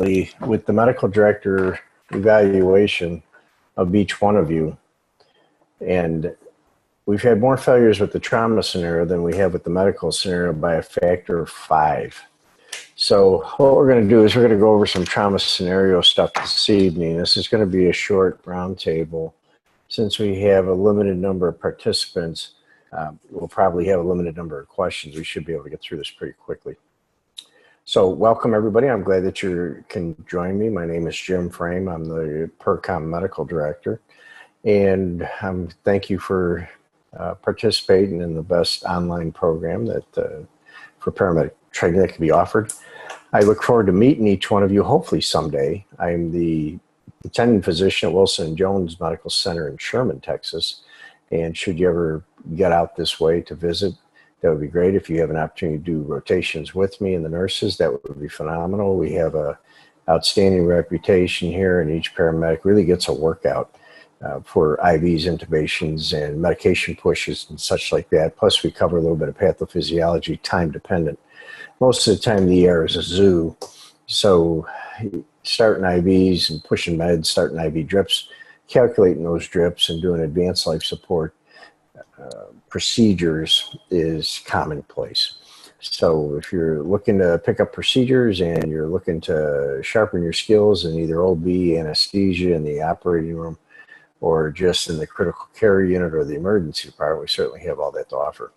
with the medical director evaluation of each one of you. And we've had more failures with the trauma scenario than we have with the medical scenario by a factor of 5. So what we're going to do is we're going to go over some trauma scenario stuff this evening. This is going to be a short roundtable. Since we have a limited number of participants, we'll probably have a limited number of questions. We should be able to get through this pretty quickly. So welcome everybody. I'm glad that you can join me. My name is Jim Frame. I'm the PERCOM Medical Director. And thank you for participating in the best online program that for paramedic training that can be offered. I look forward to meeting each one of you hopefully someday. I'm the attending physician at Wilson & Jones Medical Center in Sherman, Texas. And should you ever get out this way to visit, that would be great. If you have an opportunity to do rotations with me and the nurses, that would be phenomenal. We have an outstanding reputation here, and each paramedic really gets a workout for IVs, intubations, and medication pushes and such like that. Plus, we cover a little bit of pathophysiology, time dependent. Most of the time, the ER is a zoo. So starting IVs and pushing meds, starting IV drips, calculating those drips and doing advanced life support procedures is commonplace. So if you're looking to pick up procedures and you're looking to sharpen your skills in either OB, anesthesia in the operating room, or just in the critical care unit or the emergency department, we certainly have all that to offer.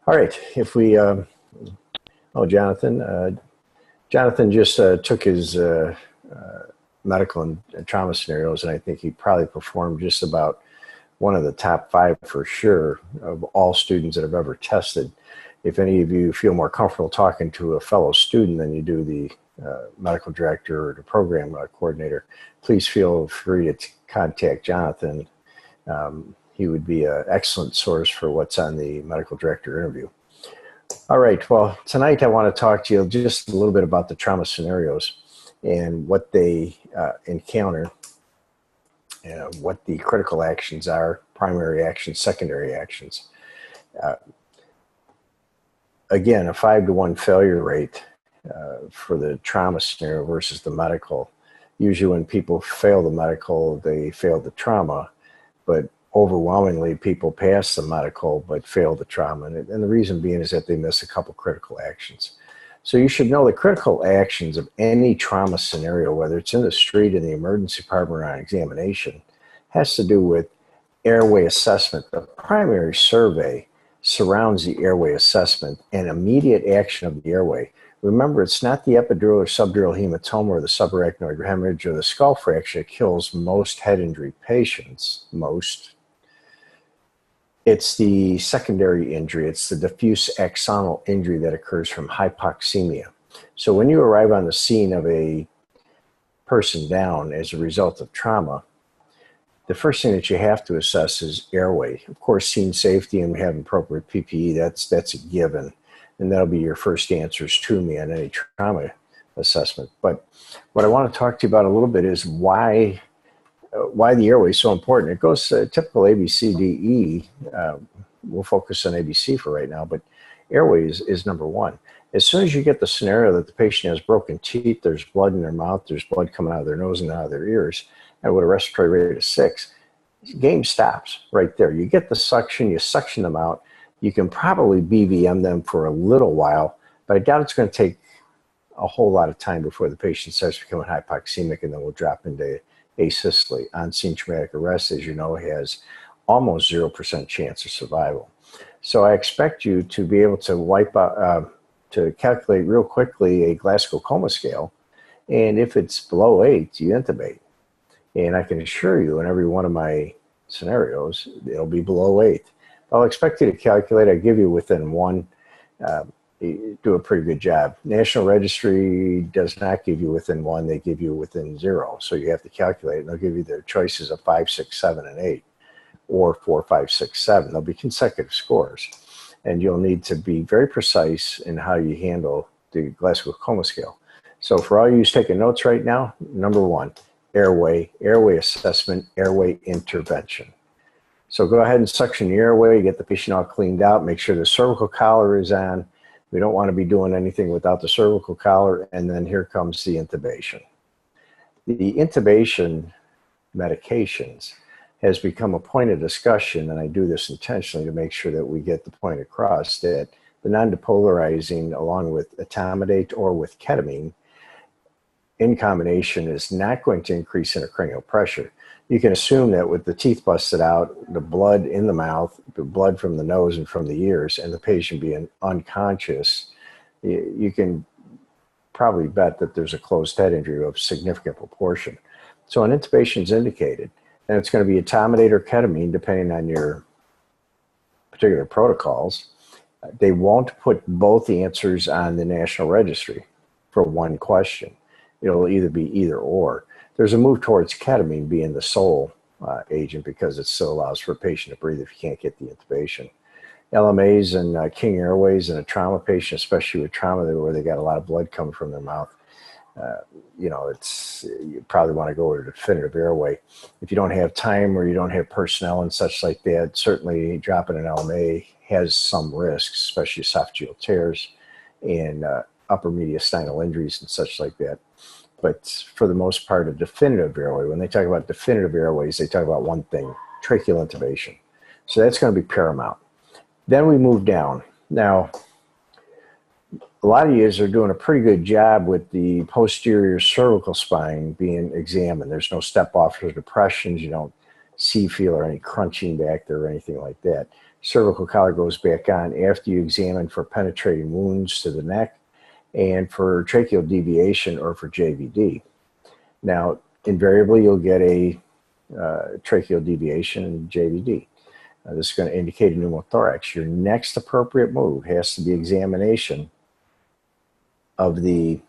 All right, if we, Jonathan just took his medical and trauma scenarios, and I think he probably performed just about one of the top 5 for sure of all students that have ever tested. If any of you feel more comfortable talking to a fellow student than you do the medical director or the program coordinator, please feel free to contact Jonathan. He would be an excellent source for what's on the medical director interview. All right, well, tonight I want to talk to you just a little bit about the trauma scenarios and what they encounter, what the critical actions are, primary actions, secondary actions. Again, a 5-to-1 failure rate for the trauma scenario versus the medical. Usually when people fail the medical, they fail the trauma, but overwhelmingly people pass the medical but fail the trauma. And the reason being is that they miss a couple critical actions. So you should know the critical actions of any trauma scenario, whether it's in the street, in the emergency department, or on examination, has to do with airway assessment. The primary survey surrounds the airway assessment and immediate action of the airway. Remember, it's not the epidural or subdural hematoma or the subarachnoid hemorrhage or the skull fracture that kills most head injury patients, It's the secondary injury. It's the diffuse axonal injury that occurs from hypoxemia. So when you arrive on the scene of a person down as a result of trauma, the first thing that you have to assess is airway. Of course, scene safety and having appropriate PPE, that's a given. And that'll be your first answers to me on any trauma assessment. But what I want to talk to you about a little bit is why the airway is so important. It goes typical ABCDE. We'll focus on ABC for right now, but airway is number 1. As soon as you get the scenario that the patient has broken teeth, there's blood in their mouth, there's blood coming out of their nose and out of their ears, and with a respiratory rate of 6, game stops right there. You get the suction, you suction them out. You can probably BVM them for a little while, but I doubt it's going to take a whole lot of time before the patient starts becoming hypoxemic, and then we'll drop into asystole. On-scene traumatic arrest, as you know, has almost 0% chance of survival. So I expect you to be able to wipe out, to calculate real quickly a Glasgow coma scale, and if it's below 8, you intubate. And I can assure you in every one of my scenarios, it'll be below 8. I'll expect you to calculate. I give you within 1. You do a pretty good job. National Registry does not give you within 1. They give you within 0. So you have to calculate, and they'll give you the choices of 5, 6, 7, and 8, or 4, 5, 6, 7. They'll be consecutive scores. And you'll need to be very precise in how you handle the Glasgow coma scale. So for all you taking notes right now, number 1, airway assessment, airway intervention. So go ahead and suction the airway, get the patient all cleaned out, make sure the cervical collar is on, We don't want to be doing anything without the cervical collar, and then here comes the intubation. The intubation medications has become a point of discussion, and I do this intentionally to make sure that we get the point across that the non-depolarizing, along with etomidate or with ketamine, in combination is not going to increase intracranial pressure. You can assume that with the teeth busted out, the blood in the mouth, the blood from the nose and from the ears, and the patient being unconscious, you can probably bet that there's a closed head injury of significant proportion. So an intubation is indicated, and it's going to be etomidate or ketamine, depending on your particular protocols. They won't put both answers on the National Registry for one question. It'll either be either or. There's a move towards ketamine being the sole agent because it still allows for a patient to breathe if you can't get the intubation. LMAs and King Airways in a trauma patient, especially with trauma where they got a lot of blood coming from their mouth, you probably want to go with a definitive airway. If you don't have time or you don't have personnel and such like that, certainly dropping an LMA has some risks, especially esophageal tears and upper mediastinal injuries and such like that. But for the most part, a definitive airway, when they talk about definitive airways, they talk about one thing, tracheal intubation. So that's going to be paramount. Then we move down. Now, a lot of you are doing a pretty good job with the posterior cervical spine being examined. There's no step-off or depressions. You don't see, feel, or any crunching back there or anything like that. Cervical collar goes back on after you examine for penetrating wounds to the neck and for tracheal deviation or for JVD. Now, invariably, you'll get a tracheal deviation and JVD. This is going to indicate a pneumothorax. Your next appropriate move has to be examination of the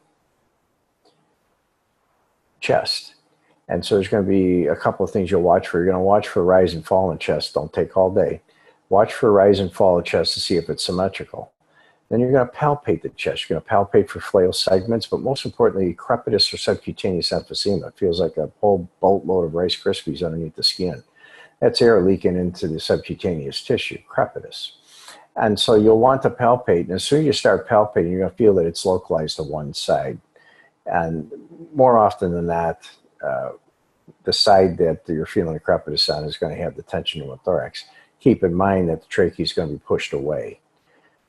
chest. And so there's going to be a couple of things you'll watch for. You're going to watch for rise and fall in chest. Don't take all day. Watch for rise and fall in chest to see if it's symmetrical. Then you're going to palpate the chest. You're going to palpate for flail segments, but most importantly, crepitus or subcutaneous emphysema. It feels like a whole boatload of Rice Krispies underneath the skin. That's air leaking into the subcutaneous tissue, crepitus. And so you'll want to palpate, and as soon as you start palpating, you're going to feel that it's localized to one side. And more often than not, the side that you're feeling the crepitus on is going to have the tension pneumothorax. Keep in mind that the trachea is going to be pushed away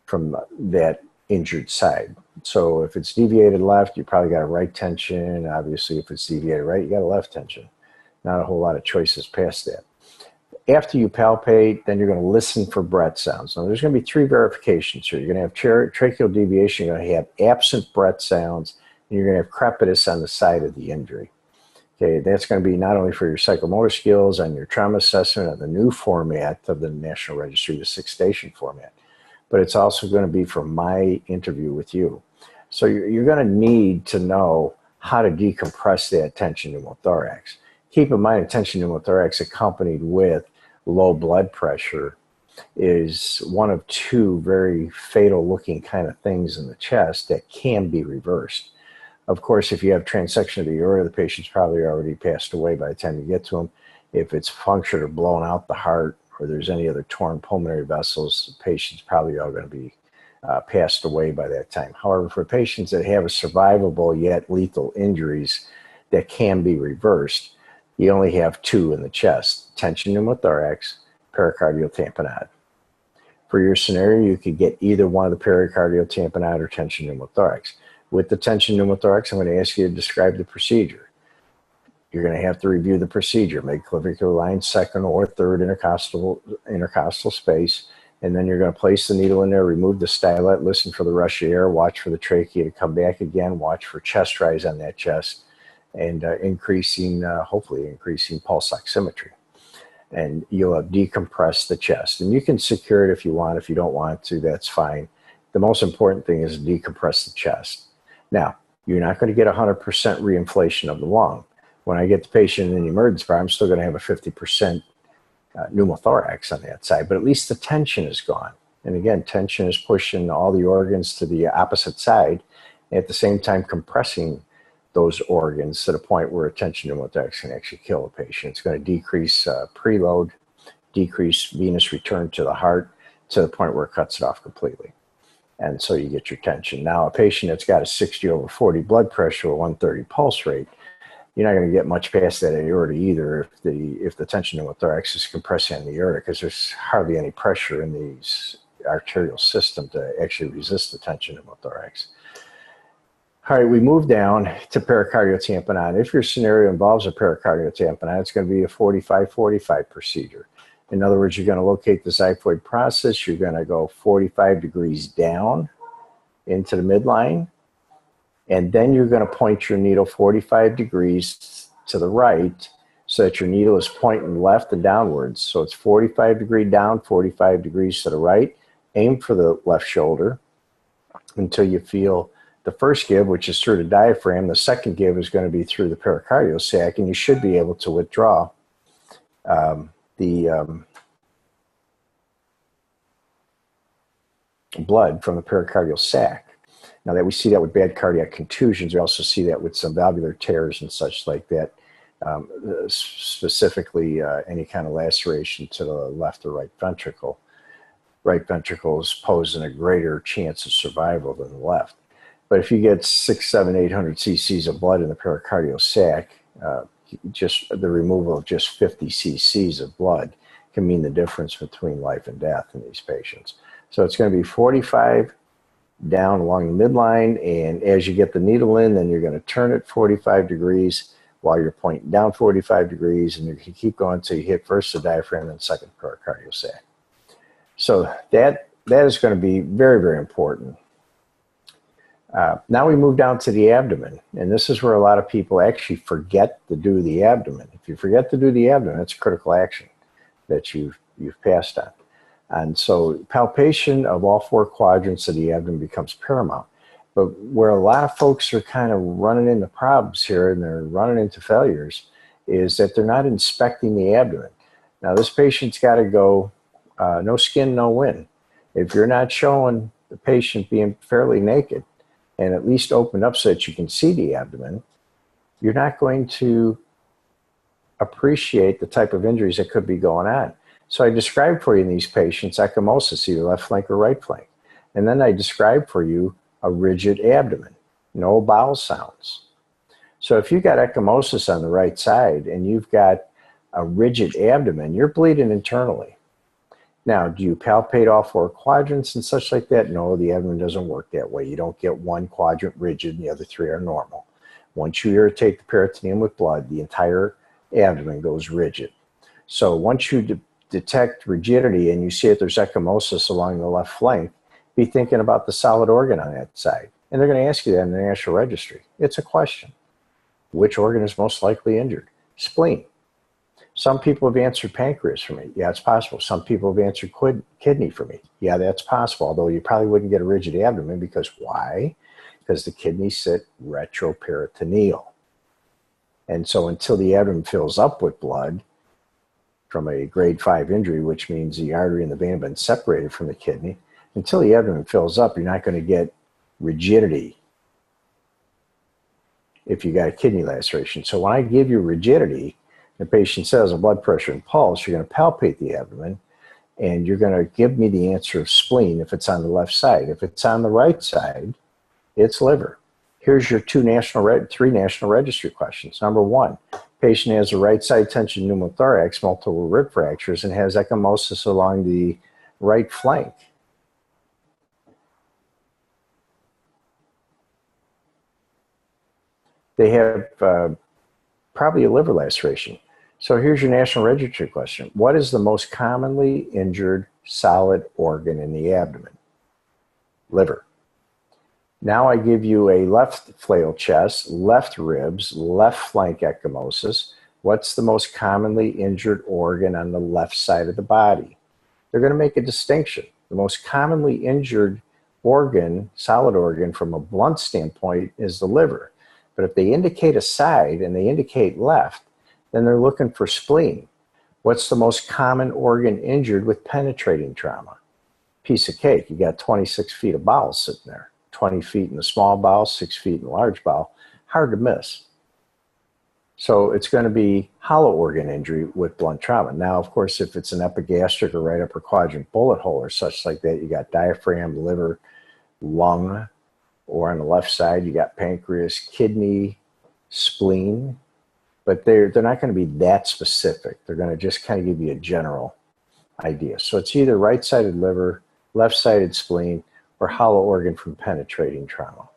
from that injured side. So if it's deviated left, you probably got a right tension. Obviously, if it's deviated right, you got a left tension. Not a whole lot of choices past that. After you palpate, then you're going to listen for breath sounds. Now, there's going to be three verifications here. You're going to have tracheal deviation, you're going to have absent breath sounds, and you're going to have crepitus on the side of the injury. Okay, that's going to be not only for your psychomotor skills and your trauma assessment of the new format of the National Registry, the 6-station format, but it's also going to be for my interview with you. So you're going to need to know how to decompress that tension pneumothorax. Keep in mind, a tension pneumothorax accompanied with low blood pressure is one of two very fatal looking kind of things in the chest that can be reversed. Of course, if you have transection of the aorta, the patient's probably already passed away by the time you get to them. If it's punctured or blown out the heart, or there's any other torn pulmonary vessels, the patient's probably all going to be passed away by that time. However, for patients that have a survivable yet lethal injuries that can be reversed, you only have two in the chest, tension pneumothorax, pericardial tamponade. For your scenario, you could get either one of the pericardial tamponade or tension pneumothorax. With the tension pneumothorax, I'm going to ask you to describe the procedure. You're going to have to review the procedure, make clavicular line second or third intercostal space, and then you're going to place the needle in there, remove the stylet, listen for the rush of air, watch for the trachea to come back again, watch for chest rise on that chest, and hopefully increasing pulse oximetry. And you'll have decompressed the chest. And you can secure it if you want. If you don't want to, that's fine. The most important thing is decompress the chest. Now, you're not going to get 100% reinflation of the lung. When I get the patient in the emergency bar, I'm still going to have a 50% pneumothorax on that side, but at least the tension is gone. And again, tension is pushing all the organs to the opposite side, and at the same time compressing those organs to the point where a tension pneumothorax can actually kill a patient. It's going to decrease preload, decrease venous return to the heart to the point where it cuts it off completely. And so you get your tension. Now, a patient that's got a 60/40 blood pressure or 130 pulse rate, you're not going to get much past that aorta either if the tension pneumothorax is compressing on the aorta, because there's hardly any pressure in the arterial system to actually resist the tension pneumothorax. All right, we move down to pericardial tamponade. If your scenario involves a pericardial tamponade, it's going to be a 45-45 procedure. In other words, you're going to locate the xiphoid process. You're going to go 45 degrees down into the midline, and then you're going to point your needle 45 degrees to the right so that your needle is pointing left and downwards. So it's 45 degrees down, 45 degrees to the right. Aim for the left shoulder until you feel the first give, which is through the diaphragm. The second give is going to be through the pericardial sac, and you should be able to withdraw the blood from the pericardial sac. Now that we see that with bad cardiac contusions, we also see that with some valvular tears and such like that, specifically any kind of laceration to the left or right ventricle. Right ventricle is posing a greater chance of survival than the left. But if you get 600, 700, 800 cc's of blood in the pericardial sac, just the removal of just 50 cc's of blood can mean the difference between life and death in these patients. So it's going to be 45 down along the midline, and as you get the needle in, then you're going to turn it 45 degrees while you're pointing down 45 degrees, and you can keep going until you hit first the diaphragm and second pericardial sac. So that is going to be very, very important. Now we move down to the abdomen, and this is where a lot of people actually forget to do the abdomen. If you forget to do the abdomen, it's critical action that you've passed on. And so palpation of all four quadrants of the abdomen becomes paramount. But where a lot of folks are kind of running into problems here, and they're running into failures, is that they're not inspecting the abdomen. Now this patient's got to go no skin, no win. If you're not showing the patient being fairly naked and at least opened up so that you can see the abdomen, you're not going to appreciate the type of injuries that could be going on. So I described for you in these patients ecchymosis, either left flank or right flank. And then I described for you a rigid abdomen, no bowel sounds. So if you've got ecchymosis on the right side and you've got a rigid abdomen, you're bleeding internally. Now, do you palpate all four quadrants and such like that? No, the abdomen doesn't work that way. You don't get one quadrant rigid and the other three are normal. Once you irritate the peritoneum with blood, the entire abdomen goes rigid. So once you detect rigidity and you see that there's ecchymosis along the left flank, be thinking about the solid organ on that side. And they're going to ask you that in the National Registry. It's a question. Which organ is most likely injured? Spleen. Some people have answered pancreas for me. Yeah, it's possible. Some people have answered kidney for me. Yeah, that's possible, although you probably wouldn't get a rigid abdomen because why? Because the kidneys sit retroperitoneal. And so until the abdomen fills up with blood from a grade 5 injury, which means the artery and the vein have been separated from the kidney, until the abdomen fills up, you're not going to get rigidity if you got a kidney laceration. So when I give you rigidity, the patient says a blood pressure and pulse, you're going to palpate the abdomen, and you're going to give me the answer of spleen if it's on the left side. If it's on the right side, it's liver. Here's your three National Registry questions. Number one, patient has a right side tension pneumothorax, multiple rib fractures, and has ecchymosis along the right flank. They have probably a liver laceration. So here's your National Registry question. What is the most commonly injured solid organ in the abdomen? Liver. Now I give you a left flail chest, left ribs, left flank ecchymosis. What's the most commonly injured organ on the left side of the body? They're going to make a distinction. The most commonly injured organ, solid organ from a blunt standpoint, is the liver. But if they indicate a side and they indicate left, then they're looking for spleen. What's the most common organ injured with penetrating trauma? Piece of cake. You got 26 feet of bowel sitting there. 20 feet in the small bowel, 6 feet in the large bowel. Hard to miss. So it's going to be hollow organ injury with blunt trauma. Now, of course, if it's an epigastric or right upper quadrant bullet hole or such like that, you got diaphragm, liver, lung, or on the left side, you got pancreas, kidney, spleen, but they're not going to be that specific. They're going to just kind of give you a general idea. So it's either right-sided liver, left-sided spleen, or hollow organ from penetrating trauma.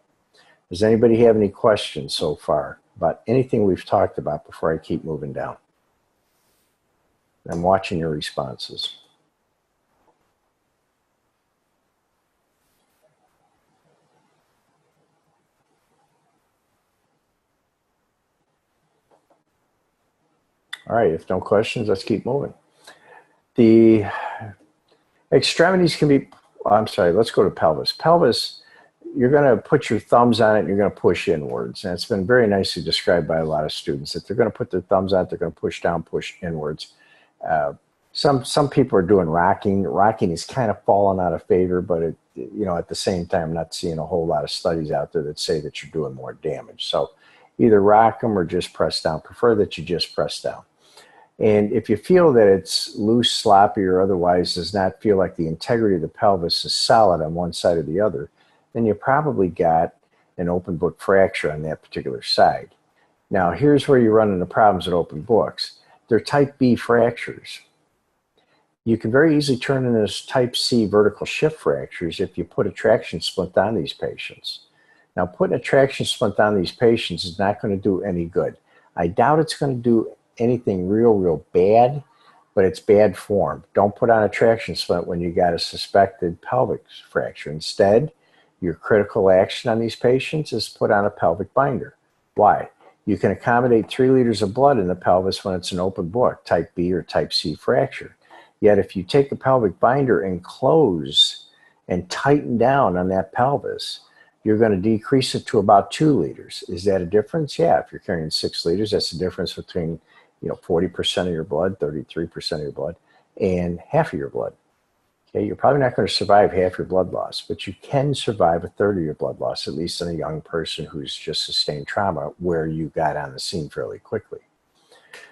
Does anybody have any questions so far about anything we've talked about before I keep moving down? I'm watching your responses. All right, if no questions, let's keep moving. The extremities can be, I'm sorry, let's go to pelvis. Pelvis, you're going to put your thumbs on it and you're going to push inwards. And it's been very nicely described by a lot of students that they're going to put their thumbs on it, they're going to push down, push inwards. Some people are doing rocking. Rocking is kind of fallen out of favor, but it, you know, at the same time, I'm not seeing a whole lot of studies out there that say that you're doing more damage. So either rock them or just press down. Prefer that you just press down. And if you feel that it's loose, sloppy, or otherwise does not feel like the integrity of the pelvis is solid on one side or the other, then you probably got an open book fracture on that particular side. Now, here's where you run into problems with open books. They're type B fractures. You can very easily turn into type C vertical shift fractures if you put a traction splint on these patients. Now, putting a traction splint on these patients is not going to do any good. I doubt it's going to do anything real bad, but it's bad form. Don't put on a traction splint when you got a suspected pelvic fracture. Instead, your critical action on these patients is put on a pelvic binder. Why? You can accommodate 3 liters of blood in the pelvis when it's an open book, type B or type C fracture. Yet if you take a pelvic binder and close and tighten down on that pelvis, you're going to decrease it to about 2 liters. Is that a difference? Yeah, if you're carrying 6 liters, that's the difference between 40% of your blood, 33% of your blood, and half of your blood. Okay, you're probably not going to survive half your blood loss, but you can survive a third of your blood loss, at least in a young person who's just sustained trauma where you got on the scene fairly quickly.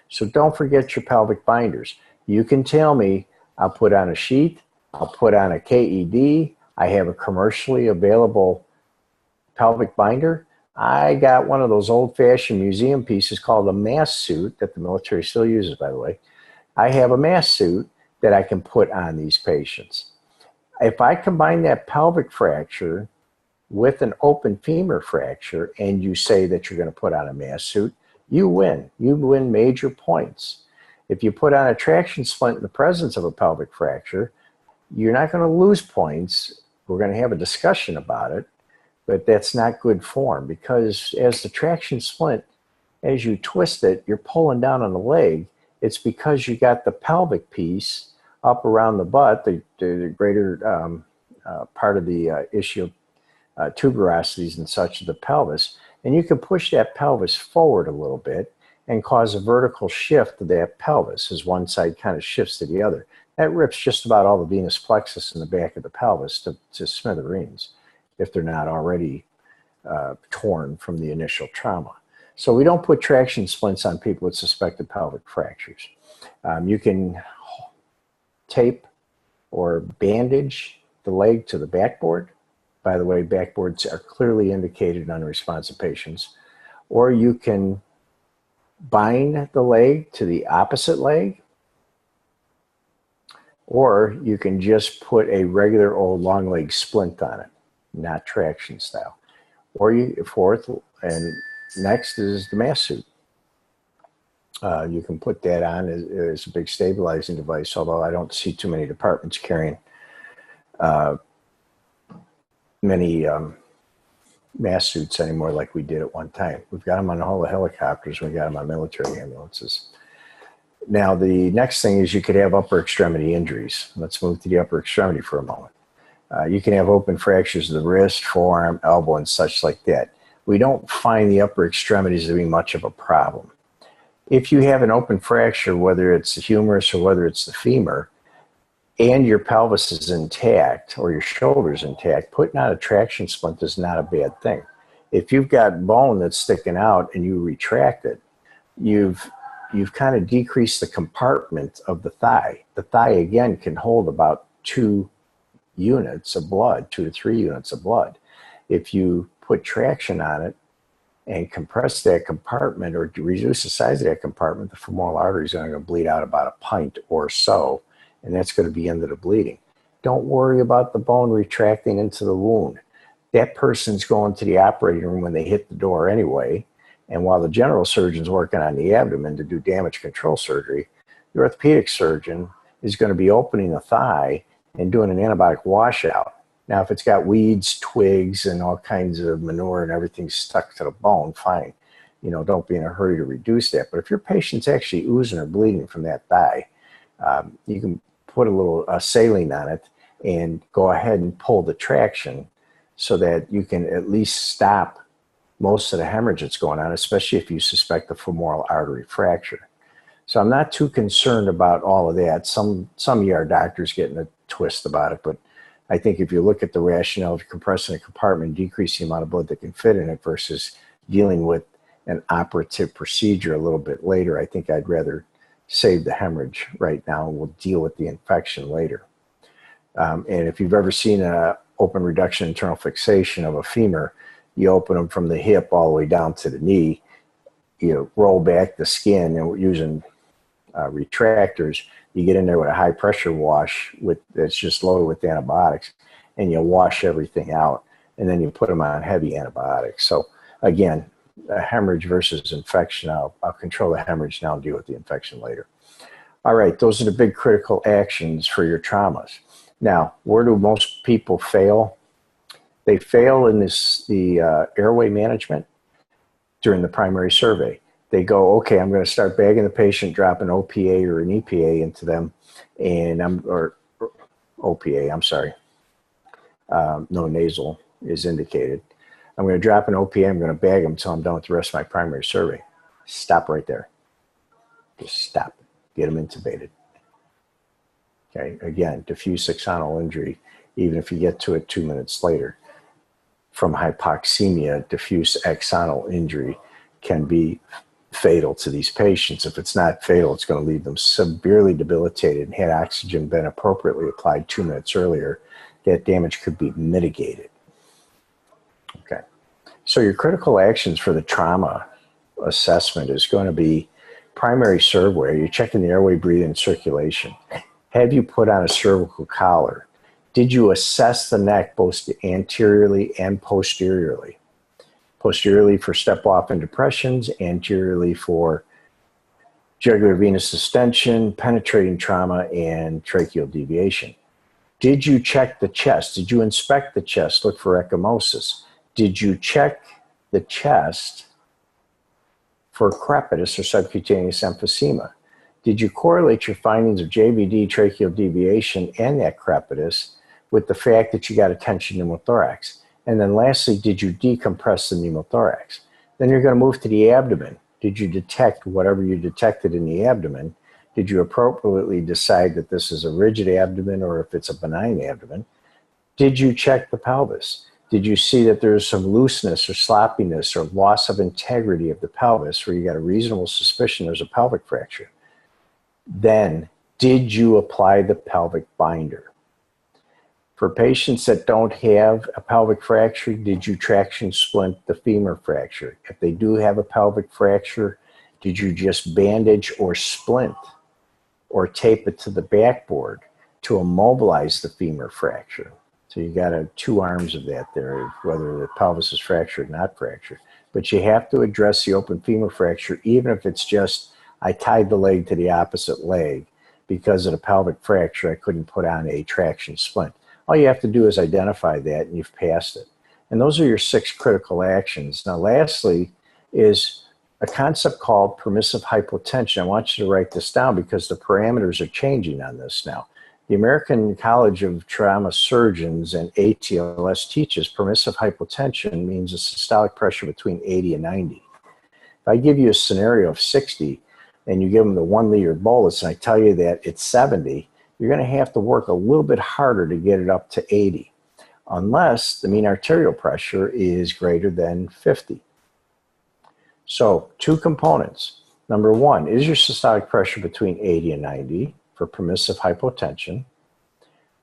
So don't forget your pelvic binders. You can tell me, I'll put on a sheath, I'll put on a KED, I have a commercially available pelvic binder. I got one of those old-fashioned museum pieces called a mass suit that the military still uses, by the way. I have a mass suit that I can put on these patients. If I combine that pelvic fracture with an open femur fracture and you say that you're going to put on a mass suit, you win. You win major points. If you put on a traction splint in the presence of a pelvic fracture, you're not going to lose points. We're going to have a discussion about it. But that's not good form because as the traction splint, as you twist it, you're pulling down on the leg. It's because you got the pelvic piece up around the butt, the greater part of the ischial tuberosities and such of the pelvis. And you can push that pelvis forward a little bit and cause a vertical shift of that pelvis as one side kind of shifts to the other. That rips just about all the venous plexus in the back of the pelvis to smithereens, if they're not already torn from the initial trauma. So we don't put traction splints on people with suspected pelvic fractures. You can tape or bandage the leg to the backboard. By the way, backboards are clearly indicated in unresponsive patients. Or you can bind the leg to the opposite leg. Or you can just put a regular old long leg splint on it, not traction style. Or fourth and next is the mass suit. You can put that on as a big stabilizing device, although I don't see too many departments carrying many mass suits anymore like we did at one time. We've got them on all the helicopters, we got them on military ambulances. Now, the next thing is you could have upper extremity injuries. Let's move to the upper extremity for a moment. You can have open fractures of the wrist, forearm, elbow, and such like that. We don't find the upper extremities to be much of a problem. If you have an open fracture, whether it's the humerus or whether it's the femur, and your pelvis is intact or your shoulder's intact, putting on a traction splint is not a bad thing. If you've got bone that's sticking out and you retract it, you've kind of decreased the compartment of the thigh. The thigh, again, can hold about 2 units of blood, 2 to 3 units of blood. If you put traction on it and compress that compartment or reduce the size of that compartment, the femoral artery is going to bleed out about a pint or so, and that's going to be end of the bleeding. Don't worry about the bone retracting into the wound. That person's going to the operating room when they hit the door anyway, and while the general surgeon's working on the abdomen to do damage control surgery, the orthopedic surgeon is going to be opening the thigh and doing an antibiotic washout. Now, if it's got weeds, twigs, and all kinds of manure and everything stuck to the bone, fine. You know, don't be in a hurry to reduce that. But if your patient's actually oozing or bleeding from that thigh, you can put a little saline on it and go ahead and pull the traction so that you can at least stop most of the hemorrhage that's going on, especially if you suspect a femoral artery fracture. So I'm not too concerned about all of that. Some ER doctors getting a twist about it, but I think if you look at the rationale of compressing a compartment, decreasing the amount of blood that can fit in it versus dealing with an operative procedure a little bit later, I think I'd rather save the hemorrhage right now and we'll deal with the infection later. And if you've ever seen an open reduction internal fixation of a femur, you open them from the hip all the way down to the knee, you roll back the skin, and we're using retractors. You get in there with a high pressure wash that's just loaded with antibiotics, and you wash everything out, and then you put them on heavy antibiotics. So again, a hemorrhage versus infection. I'll control the hemorrhage now and deal with the infection later. All right, those are the big critical actions for your traumas. Now, where do most people fail? They fail in the airway management during the primary survey. They go, okay, I'm going to start bagging the patient, drop an OPA or an EPA into them, and OPA, I'm sorry. No nasal is indicated. I'm going to drop an OPA, I'm going to bag them until I'm done with the rest of my primary survey. Stop right there. Just stop. Get them intubated. Okay, again, diffuse axonal injury, even if you get to it 2 minutes later. From hypoxemia, diffuse axonal injury can be fatal to these patients. If it's not fatal, it's going to leave them severely debilitated, and had oxygen been appropriately applied 2 minutes earlier, that damage could be mitigated. Okay, so your critical actions for the trauma assessment is going to be primary survey. You're checking the airway, breathing, and circulation. Have you put on a cervical collar? Did you assess the neck both anteriorly and posteriorly? Posteriorly for step-off and depressions, anteriorly for jugular venous distension, penetrating trauma, and tracheal deviation. Did you check the chest? Did you inspect the chest, look for ecchymosis? Did you check the chest for crepitus or subcutaneous emphysema? Did you correlate your findings of JVD, tracheal deviation, and that crepitus with the fact that you got a tension pneumothorax? And then lastly, did you decompress the pneumothorax? Then you're going to move to the abdomen. Did you detect whatever you detected in the abdomen? Did you appropriately decide that this is a rigid abdomen or if it's a benign abdomen? Did you check the pelvis? Did you see that there's some looseness or sloppiness or loss of integrity of the pelvis where you got a reasonable suspicion there's a pelvic fracture? Then, did you apply the pelvic binder? For patients that don't have a pelvic fracture, did you traction splint the femur fracture? If they do have a pelvic fracture, did you just bandage or splint or tape it to the backboard to immobilize the femur fracture? So you got two arms of that there, whether the pelvis is fractured or not fractured. But you have to address the open femur fracture, even if it's just, I tied the leg to the opposite leg because of the pelvic fracture, I couldn't put on a traction splint. All you have to do is identify that and you've passed it. And those are your 6 critical actions. Now, lastly is a concept called permissive hypotension. I want you to write this down because the parameters are changing on this now. The American College of Trauma Surgeons and ATLS teaches permissive hypotension means a systolic pressure between 80 and 90. If I give you a scenario of 60 and you give them the 1 liter bolus and I tell you that it's 70, you're going to have to work a little bit harder to get it up to 80, unless the mean arterial pressure is greater than 50. So 2 components. Number 1, is your systolic pressure between 80 and 90 for permissive hypotension?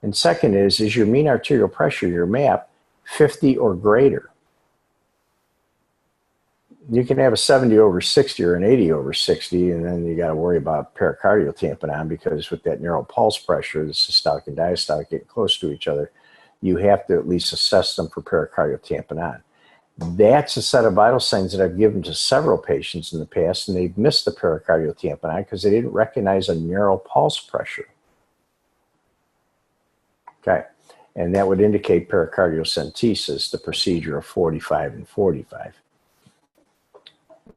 And second is your mean arterial pressure, your MAP, 50 or greater? You can have a 70 over 60 or an 80 over 60, and then you got to worry about pericardial tamponade, because with that neural pulse pressure, the systolic and diastolic getting close to each other, you have to at least assess them for pericardial tamponade. That's a set of vital signs that I've given to several patients in the past, and they've missed the pericardial tamponade because they didn't recognize a neural pulse pressure. Okay, and that would indicate pericardial centesis, the procedure of 45 and 45.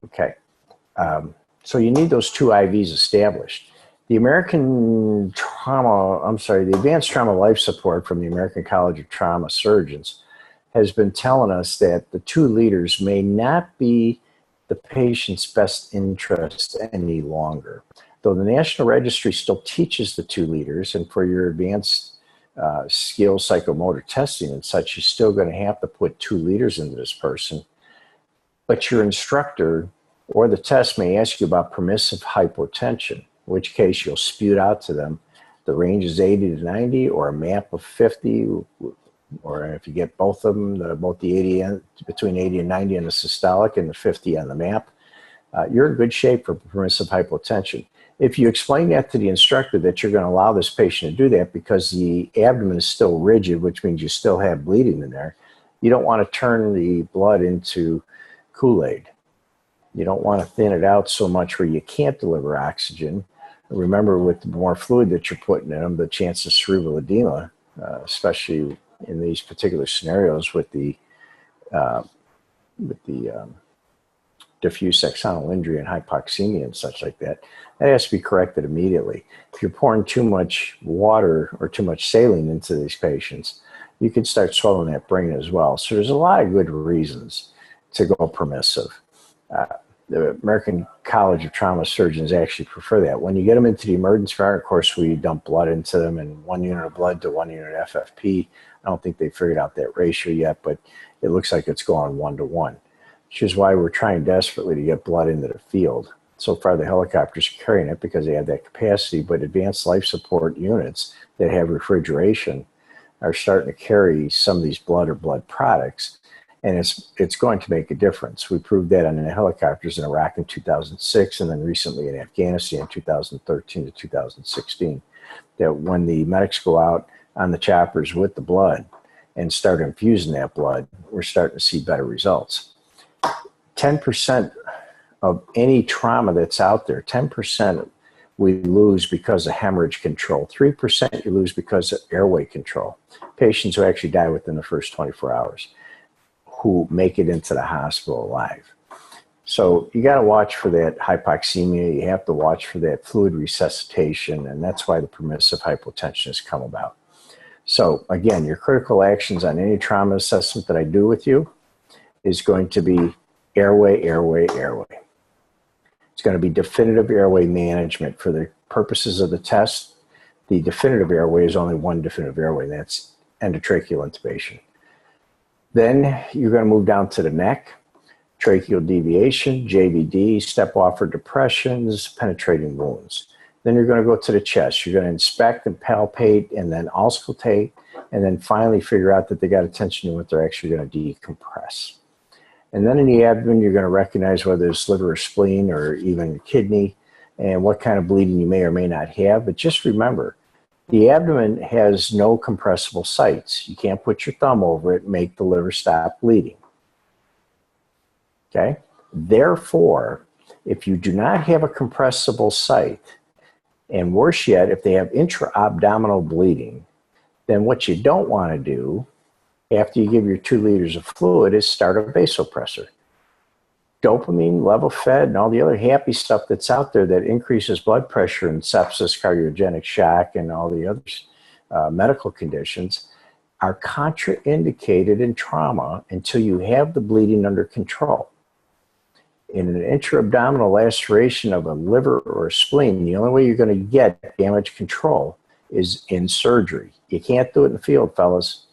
Okay, so you need those two IVs established. The Advanced Trauma Life Support from the American College of Trauma Surgeons has been telling us that the 2 liters may not be the patient's best interest any longer. Though the National Registry still teaches the 2 liters, and for your advanced skill psychomotor testing and such, you're still going to have to put 2 liters into this person. But your instructor or the test may ask you about permissive hypotension, in which case you'll spew out to them the range is 80 to 90 or a MAP of 50, or if you get both of them, both the 80 and between 80 and 90 on the systolic and the 50 on the MAP, you're in good shape for permissive hypotension. If you explain that to the instructor that you're going to allow this patient to do that because the abdomen is still rigid, which means you still have bleeding in there, you don't want to turn the blood into Kool-Aid. You don't want to thin it out so much where you can't deliver oxygen. Remember, with the more fluid that you're putting in them, the chance of cerebral edema, especially in these particular scenarios with the diffuse axonal injury and hypoxemia and such like that, that has to be corrected immediately. If you're pouring too much water or too much saline into these patients, you can start swelling that brain as well. So there's a lot of good reasons to go permissive. The American College of Trauma Surgeons actually prefer that. When you get them into the emergency room, of course, we dump blood into them, and 1 unit of blood to 1 unit FFP. I don't think they figured out that ratio yet, but it looks like it's going 1 to 1, which is why we're trying desperately to get blood into the field. So far, the helicopters are carrying it because they have that capacity, but advanced life support units that have refrigeration are starting to carry some of these blood or blood products, and it's going to make a difference. We proved that on the helicopters in Iraq in 2006, and then recently in Afghanistan in 2013 to 2016, that when the medics go out on the choppers with the blood and start infusing that blood, we're starting to see better results. 10% of any trauma that's out there, 10% we lose because of hemorrhage control. 3% you lose because of airway control. Patients who actually die within the first 24 hours who make it into the hospital alive. So you got to watch for that hypoxemia. You have to watch for that fluid resuscitation, and that's why the permissive hypotension has come about. So again, your critical actions on any trauma assessment that I do with you is going to be airway, airway, airway. It's going to be definitive airway management. For the purposes of the test, the definitive airway is only one definitive airway, and that's endotracheal intubation. Then you're going to move down to the neck, tracheal deviation, JVD, step-off or depressions, penetrating wounds. Then you're going to go to the chest. You're going to inspect and palpate and then auscultate, and then finally figure out that they got attention to what they're actually going to decompress. And then in the abdomen, you're going to recognize whether it's liver or spleen or even kidney and what kind of bleeding you may or may not have. But just remember, the abdomen has no compressible sites. You can't put your thumb over it and make the liver stop bleeding. Okay? Therefore, if you do not have a compressible site, and worse yet, if they have intra-abdominal bleeding, then what you don't want to do after you give your 2 liters of fluid is start a vasopressor. Dopamine, level fed, and all the other happy stuff that's out there that increases blood pressure and sepsis, cardiogenic shock, and all the other medical conditions are contraindicated in trauma until you have the bleeding under control. In an intra-abdominal laceration of a liver or a spleen, the only way you're going to get damage control is in surgery. You can't do it in the field, fellas.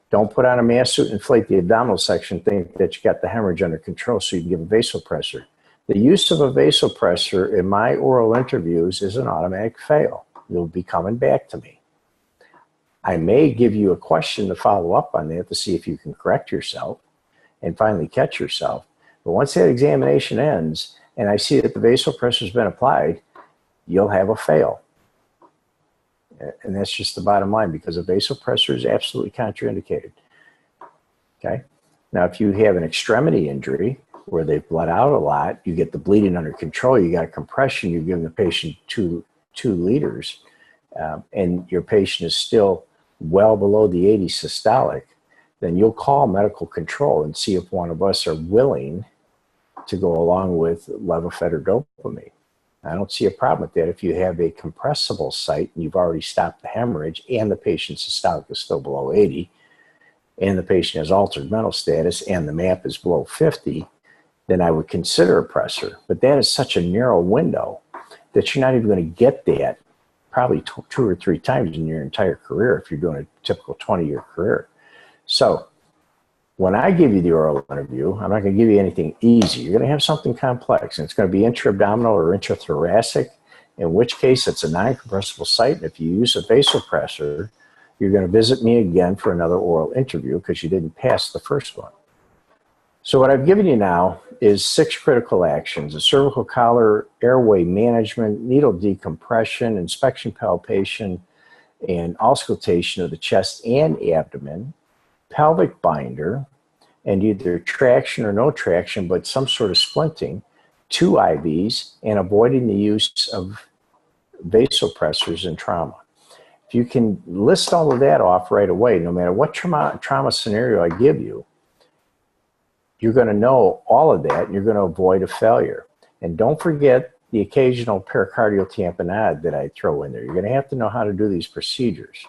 Don't put on a mask suit and inflate the abdominal section, think that you got the hemorrhage under control so you can give a vasopressor. The use of a vasopressor in my oral interviews is an automatic fail. You'll be coming back to me. I may give you a question to follow up on that to see if you can correct yourself and finally catch yourself. But once that examination ends and I see that the vasopressor has been applied, you'll have a fail. And that's just the bottom line, because a vasopressor is absolutely contraindicated. Okay? Now, if you have an extremity injury where they've bled out a lot, you get the bleeding under control, you got a compression, you've given the patient two liters, and your patient is still well below the 80 systolic, then you'll call medical control and see if one of us are willing to go along with Levophed or dopamine. I don't see a problem with that if you have a compressible site and you've already stopped the hemorrhage and the patient's systolic is still below 80 and the patient has altered mental status and the MAP is below 50, then I would consider a pressor. But that is such a narrow window that you're not even going to get that probably 2 or 3 times in your entire career if you're doing a typical 20-year career. So when I give you the oral interview, I'm not going to give you anything easy. You're going to have something complex, and it's going to be intra-abdominal or intrathoracic, in which case it's a non-compressible site. And if you use a vasopressor, you're going to visit me again for another oral interview because you didn't pass the first one. So what I've given you now is 6 critical actions: a cervical collar, airway management, needle decompression, inspection palpation, and auscultation of the chest and abdomen, pelvic binder, and either traction or no traction, but some sort of splinting, 2 IVs, and avoiding the use of vasopressors in trauma. If you can list all of that off right away, no matter what trauma scenario I give you, you're going to know all of that and you're going to avoid a failure. And don't forget the occasional pericardial tamponade that I throw in there. You're going to have to know how to do these procedures.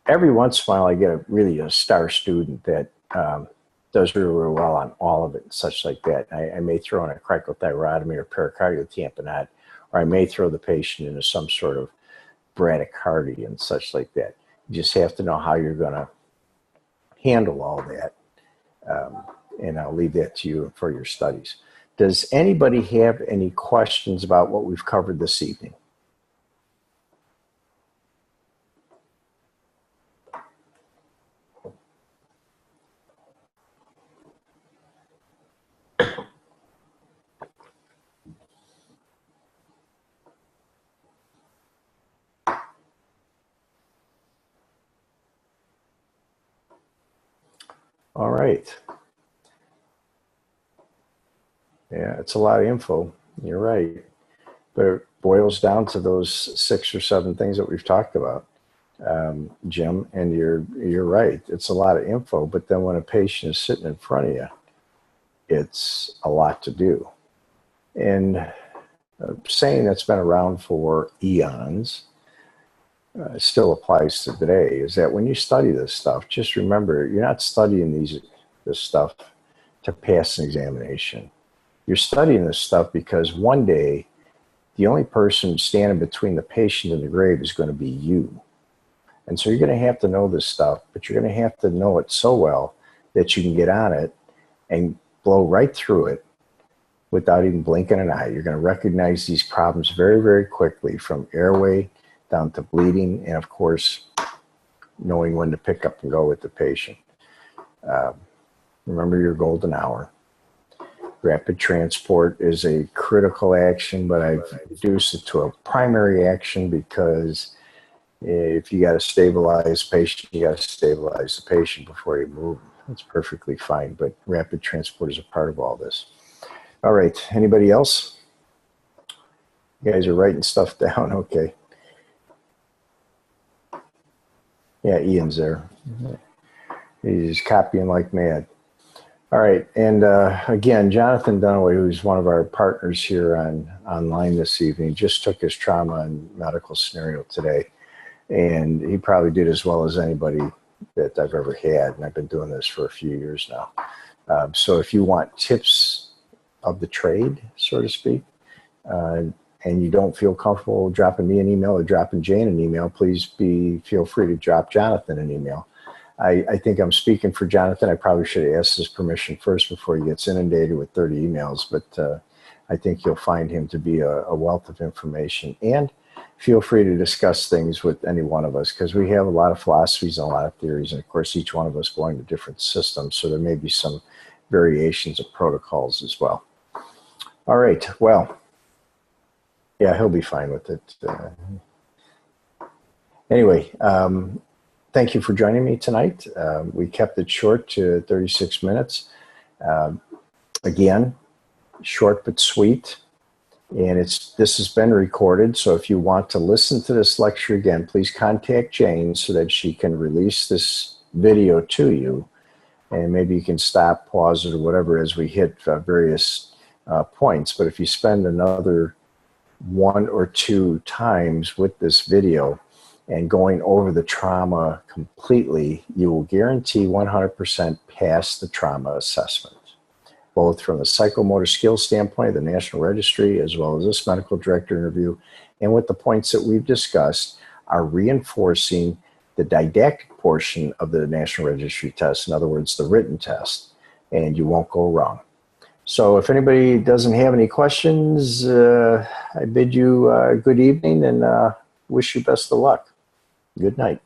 Every once in a while I get a star student that does really, really well on all of it and such like that. I may throw in a cricothyrotomy or pericardial tamponade, or I may throw the patient into some sort of bradycardia and such like that. You just have to know how you're going to handle all that. And I'll leave that to you for your studies. Does anybody have any questions about what we've covered this evening? All right. Yeah, it's a lot of info. You're right. But it boils down to those 6 or 7 things that we've talked about, Jim, and you're right. It's a lot of info, but then when a patient is sitting in front of you, it's a lot to do. And a saying that's been around for eons still applies to today is that when you study this stuff, just remember, you're not studying this stuff to pass an examination. You're studying this stuff because one day the only person standing between the patient and the grave is going to be you. And so you're going to have to know this stuff, but you're going to have to know it so well that you can get on it and blow right through it without even blinking an eye. You're going to recognize these problems very, very quickly, from airway down to bleeding, and of course, knowing when to pick up and go with the patient. Remember your golden hour. Rapid transport is a critical action, but I've reduced it to a primary action because if you got to stabilize the patient, you got to stabilize the patient before you move. That's perfectly fine, but rapid transport is a part of all this. All right, anybody else? You guys are writing stuff down, okay. Yeah, Ian's there. He's copying like mad. All right, and again, Jonathan Dunaway, who's one of our partners here online this evening, just took his trauma and medical scenario today, and he probably did as well as anybody that I've ever had, and I've been doing this for a few years now. So if you want tips of the trade, so to speak, and you don't feel comfortable dropping me an email or dropping Jane an email, please feel free to drop Jonathan an email. I think I'm speaking for Jonathan. I probably should have asked his permission first before he gets inundated with 30 emails, but I think you'll find him to be a wealth of information. And feel free to discuss things with any one of us, because we have a lot of philosophies and a lot of theories, and of course each one of us going to different systems, so there may be some variations of protocols as well. All right, well, yeah, he'll be fine with it. Anyway, thank you for joining me tonight. We kept it short to 36 minutes. Again, short but sweet. And this has been recorded, so if you want to listen to this lecture again, please contact Jane so that she can release this video to you. And maybe you can stop, pause it, or whatever as we hit various points. But if you spend another 1 or 2 times with this video and going over the trauma completely, you will guarantee 100% pass the trauma assessment, both from a psychomotor skills standpoint, the National Registry, as well as this medical director interview. And with the points that we've discussed are reinforcing the didactic portion of the National Registry test, in other words, the written test, and you won't go wrong. So if anybody doesn't have any questions, I bid you good evening and wish you best of luck. Good night.